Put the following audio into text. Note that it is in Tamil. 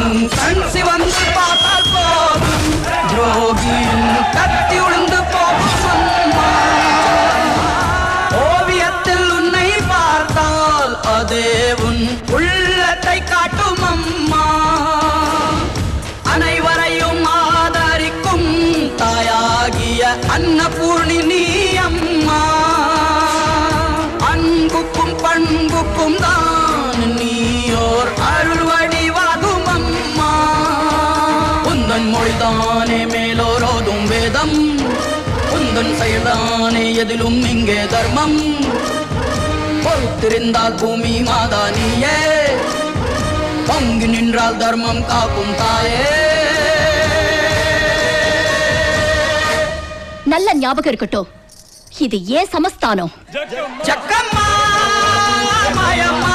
கண் சிவந்து பார்த்தால் போதும் துரோகியின் கத்தி உளுந்து போகும் அம்மா. ஓவியத்தில் உன்னை பார்த்தால் அதே உன் உள்ளத்தை காட்டும் அம்மா. அனைவரையும் ஆதரிக்கும் தாயாகிய அன்னபூர்ணி நீ அம்மா. அன்புக்கும் பண்புக்கும் தான் நீயோர் அருள் வடிவாகும் அம்மா. உந்தன் மொழிதானே மேலோரோதும் வேதம், உந்தன் செயல்தானே எதிலும் இங்கே தர்மம். பொறுத்திருந்தால் பூமி மாதா நீயே, பங்கு நின்றால் தர்மம் காக்கும் தாயே. நல்ல ஞாபகம் இருக்கட்டும், இது ஏன் சமஸ்தானம். ஜக்கம்மா மாயம்மா